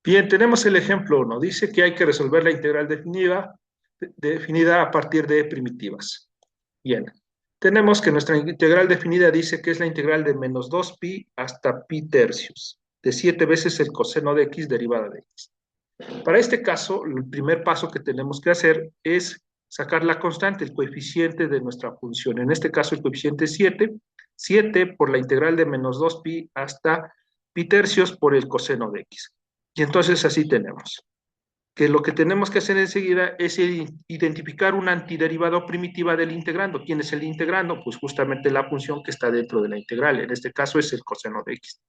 Bien, tenemos el ejemplo 1. Dice que hay que resolver la integral definida a partir de primitivas. Bien, tenemos que nuestra integral definida dice que es la integral de menos 2pi hasta pi tercios, de 7 veces el coseno de x derivada de x. Para este caso, el primer paso que tenemos que hacer es sacar la constante, el coeficiente de nuestra función. En este caso, el coeficiente es 7. 7 por la integral de menos 2pi hasta pi tercios por el coseno de x. Y entonces así tenemos que lo que tenemos que hacer enseguida es identificar una antiderivada primitiva del integrando. ¿Quién es el integrando? Pues justamente la función que está dentro de la integral. En este caso es el coseno de x.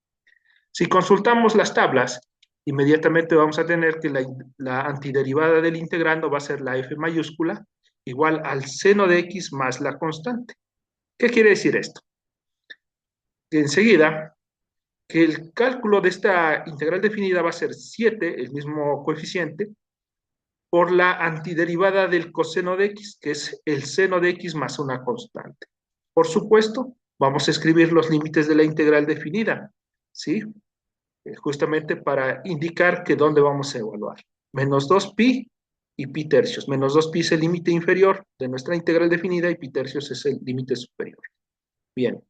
Si consultamos las tablas, inmediatamente vamos a tener que la antiderivada del integrando va a ser la f mayúscula igual al seno de x más la constante. ¿Qué quiere decir esto? Que enseguida que el cálculo de esta integral definida va a ser 7, el mismo coeficiente, por la antiderivada del coseno de x, que es el seno de x más una constante. Por supuesto, vamos a escribir los límites de la integral definida, ¿sí? Justamente para indicar que dónde vamos a evaluar. Menos 2pi y pi tercios. Menos 2pi es el límite inferior de nuestra integral definida y pi tercios es el límite superior. Bien,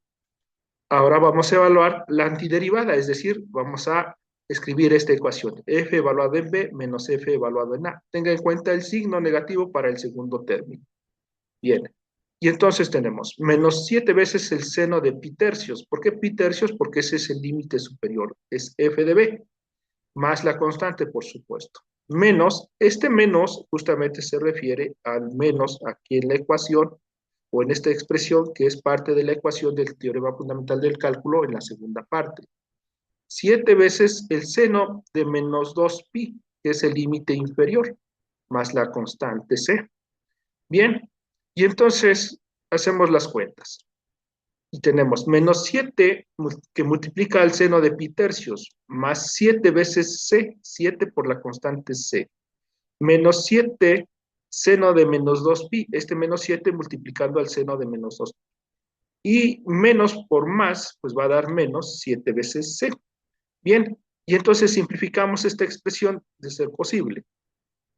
ahora vamos a evaluar la antiderivada, es decir, vamos a escribir esta ecuación. F evaluado en B menos F evaluado en A. Tenga en cuenta el signo negativo para el segundo término. Bien. Y entonces tenemos menos 7 veces el seno de pi tercios. ¿Por qué pi tercios? Porque ese es el límite superior. Es F de B. Más la constante, por supuesto. Menos, este menos justamente se refiere al menos aquí en la ecuación o en esta expresión que es parte de la ecuación del teorema fundamental del cálculo en la segunda parte. 7 veces el seno de menos 2pi, que es el límite inferior, más la constante c. Bien, y entonces hacemos las cuentas. Y tenemos menos 7 que multiplica al seno de pi tercios, más 7 veces c, 7 por la constante c, menos 7 seno de menos 2pi, este menos 7 multiplicando al seno de menos 2. Y menos por más, pues va a dar menos 7 veces c. Bien, y entonces simplificamos esta expresión de ser posible.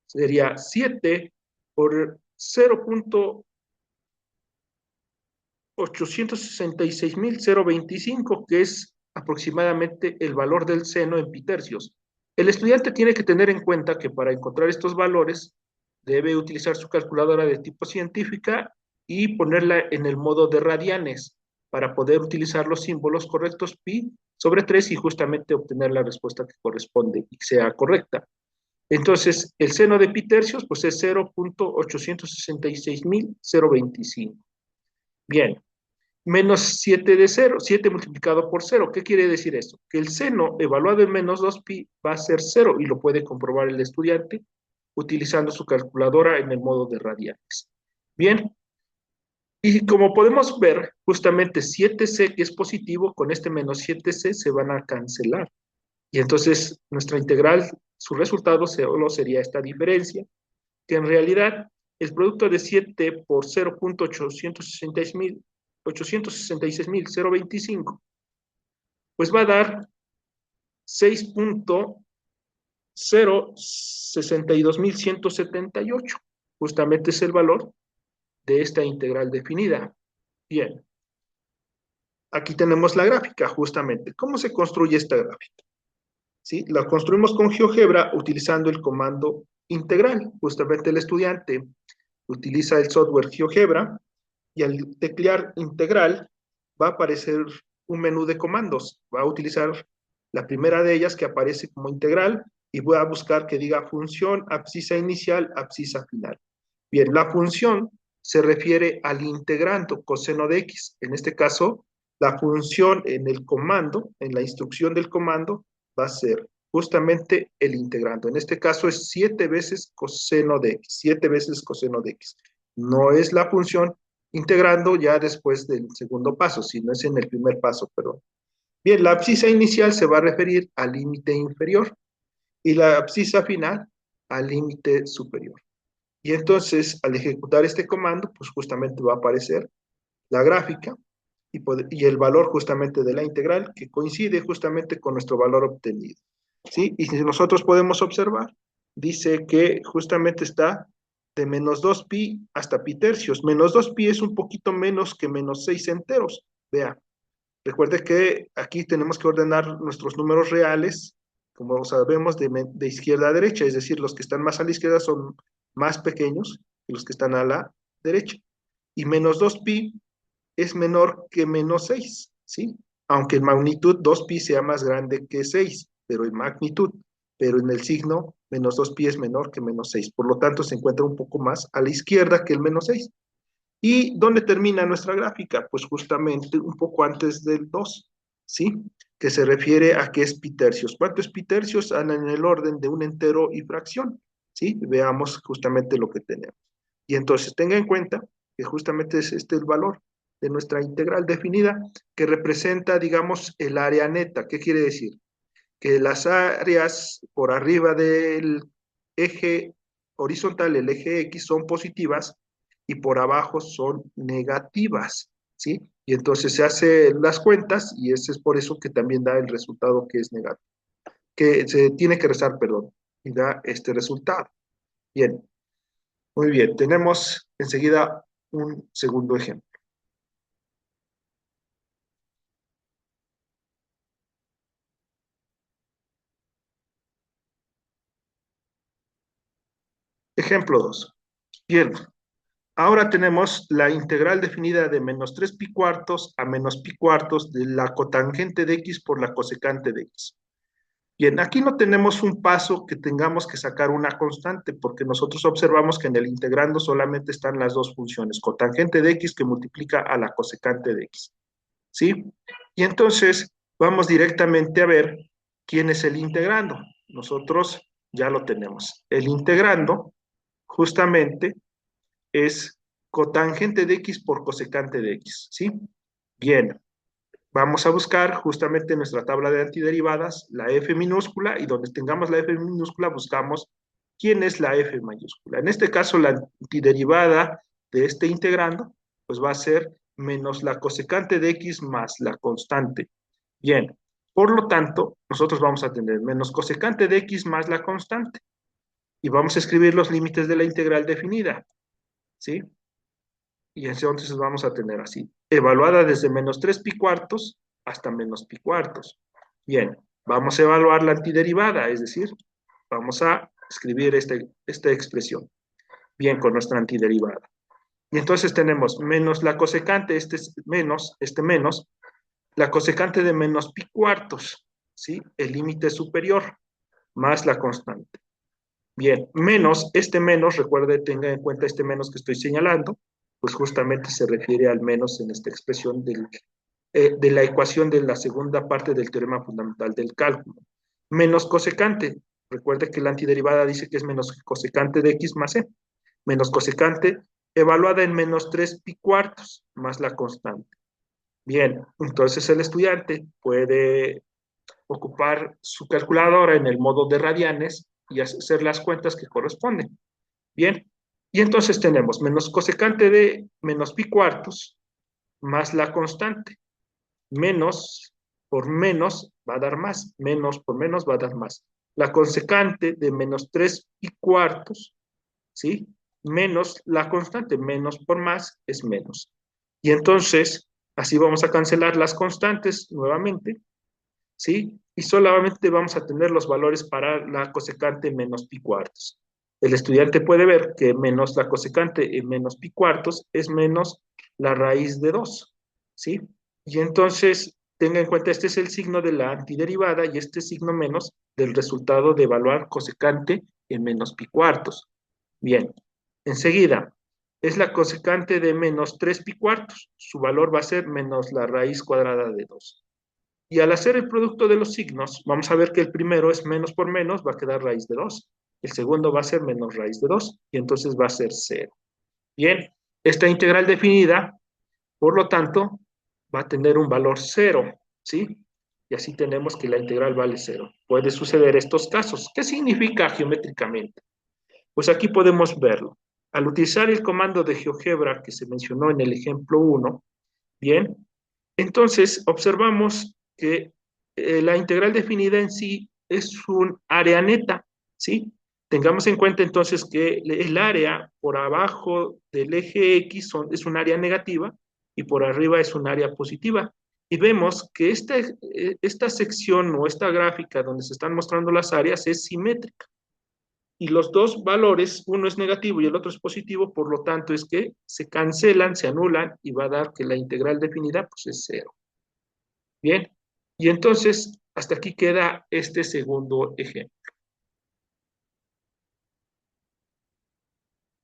Sería 7 por 0.866.025, que es aproximadamente el valor del seno en pi tercios. El estudiante tiene que tener en cuenta que para encontrar estos valores debe utilizar su calculadora de tipo científica y ponerla en el modo de radianes para poder utilizar los símbolos correctos pi sobre 3 y justamente obtener la respuesta que corresponde y que sea correcta. Entonces, el seno de pi tercios pues es 0.866.025. Bien, menos 7 de 0, 7 multiplicado por 0. ¿Qué quiere decir eso? Que el seno evaluado en menos 2pi va a ser 0 y lo puede comprobar el estudiante utilizando su calculadora en el modo de radianes. Bien, y como podemos ver, justamente 7c que es positivo, con este menos 7c se van a cancelar. Y entonces nuestra integral, su resultado solo sería esta diferencia, que en realidad el producto de 7 por 0.866.025, pues va a dar 6.062.178. Justamente es el valor de esta integral definida. Bien, aquí tenemos la gráfica, justamente. ¿Cómo se construye esta gráfica? ¿Sí? La construimos con GeoGebra utilizando el comando integral. Justamente el estudiante utiliza el software GeoGebra y al teclear integral va a aparecer un menú de comandos. Va a utilizar la primera de ellas que aparece como integral y voy a buscar que diga función, abscisa inicial, abscisa final. Bien, la función se refiere al integrando coseno de x. En este caso, la función en el comando, en la instrucción del comando, va a ser justamente el integrando. En este caso es 7 veces coseno de x, 7 veces coseno de x. No es la función integrando ya después del segundo paso, sino es en el primer paso, perdón. Bien, la abscisa inicial se va a referir al límite inferior y la abscisa final al límite superior. Y entonces, al ejecutar este comando, pues justamente va a aparecer la gráfica y el valor justamente de la integral que coincide justamente con nuestro valor obtenido. ¿sí? Y si nosotros podemos observar, dice que justamente está de menos 2pi hasta pi tercios. Menos 2pi es un poquito menos que menos 6 enteros. Vea, recuerde que aquí tenemos que ordenar nuestros números reales, como sabemos, de izquierda a derecha, es decir, los que están más a la izquierda son más pequeños que los que están a la derecha. Y menos 2pi es menor que menos 6, ¿sí? Aunque en magnitud 2pi sea más grande que 6, pero en magnitud, pero en el signo menos 2pi es menor que menos 6. Por lo tanto, se encuentra un poco más a la izquierda que el menos 6. ¿Y dónde termina nuestra gráfica? Pues justamente un poco antes del 2, ¿sí? Que se refiere a que es pi tercios. ¿Cuántos pi tercios? En el orden de un entero y fracción, ¿sí? Veamos justamente lo que tenemos. Y entonces tenga en cuenta que justamente es este el valor de nuestra integral definida que representa, digamos, el área neta. ¿Qué quiere decir? Que las áreas por arriba del eje horizontal, el eje X, son positivas y por abajo son negativas, ¿sí? Y entonces se hacen las cuentas y ese es por eso que también da el resultado que es negativo, que se tiene que restar, perdón, y da este resultado. Bien, muy bien, tenemos enseguida un segundo ejemplo. Ejemplo 2. Bien, ahora tenemos la integral definida de menos 3 pi cuartos a menos pi cuartos de la cotangente de x por la cosecante de x. Bien, aquí no tenemos un paso que tengamos que sacar una constante, porque nosotros observamos que en el integrando solamente están las dos funciones, cotangente de x que multiplica a la cosecante de x, ¿sí? Y entonces vamos directamente a ver quién es el integrando. Nosotros ya lo tenemos. El integrando justamente es cotangente de x por cosecante de x, ¿sí? Bien, vamos a buscar justamente en nuestra tabla de antiderivadas la f minúscula y donde tengamos la f minúscula buscamos quién es la f mayúscula. En este caso la antiderivada de este integrando pues va a ser menos la cosecante de x más la constante. Bien, por lo tanto nosotros vamos a tener menos cosecante de x más la constante y vamos a escribir los límites de la integral definida, ¿sí? Y entonces vamos a tener así, evaluada desde menos 3 pi cuartos hasta menos pi cuartos. Bien, vamos a evaluar la antiderivada, es decir, vamos a escribir esta expresión, bien, con nuestra antiderivada. Y entonces tenemos menos la cosecante, este menos, la cosecante de menos pi cuartos, ¿sí? El límite superior, más la constante. Bien, menos, este menos, recuerde, tenga en cuenta este menos que estoy señalando, pues justamente se refiere al menos en esta expresión de la ecuación de la segunda parte del teorema fundamental del cálculo. Menos cosecante, recuerde que la antiderivada dice que es menos cosecante de x más e. Menos cosecante evaluada en menos 3 pi cuartos más la constante. Bien, entonces el estudiante puede ocupar su calculadora en el modo de radianes y hacer las cuentas que corresponden. Bien, y entonces tenemos menos cosecante de menos pi cuartos más la constante. Menos por menos va a dar más, menos por menos va a dar más. La cosecante de menos 3 pi cuartos, ¿sí? Menos la constante, menos por más es menos. Y entonces, así vamos a cancelar las constantes nuevamente, ¿sí? Y solamente vamos a tener los valores para la cosecante menos pi cuartos. El estudiante puede ver que menos la cosecante en menos pi cuartos es menos la raíz de 2, ¿sí? Y entonces, tenga en cuenta, este es el signo de la antiderivada y este signo menos del resultado de evaluar cosecante en menos pi cuartos. Bien, enseguida, es la cosecante de menos 3 pi cuartos. Su valor va a ser menos la raíz cuadrada de 2. Y al hacer el producto de los signos, vamos a ver que el primero es menos por menos, va a quedar raíz de 2. El segundo va a ser menos raíz de 2 y entonces va a ser 0. Bien, esta integral definida, por lo tanto, va a tener un valor 0, ¿sí? Y así tenemos que la integral vale 0. Puede suceder estos casos. ¿Qué significa geométricamente? Pues aquí podemos verlo. Al utilizar el comando de GeoGebra que se mencionó en el ejemplo 1, bien, entonces observamos que la integral definida en sí es un área neta, ¿sí? Tengamos en cuenta entonces que el área por abajo del eje X es un área negativa y por arriba es un área positiva. Y vemos que esta sección o esta gráfica donde se están mostrando las áreas es simétrica. Y los dos valores, uno es negativo y el otro es positivo, por lo tanto es que se cancelan, se anulan y va a dar que la integral definida pues es cero. Bien, y entonces hasta aquí queda este segundo ejemplo.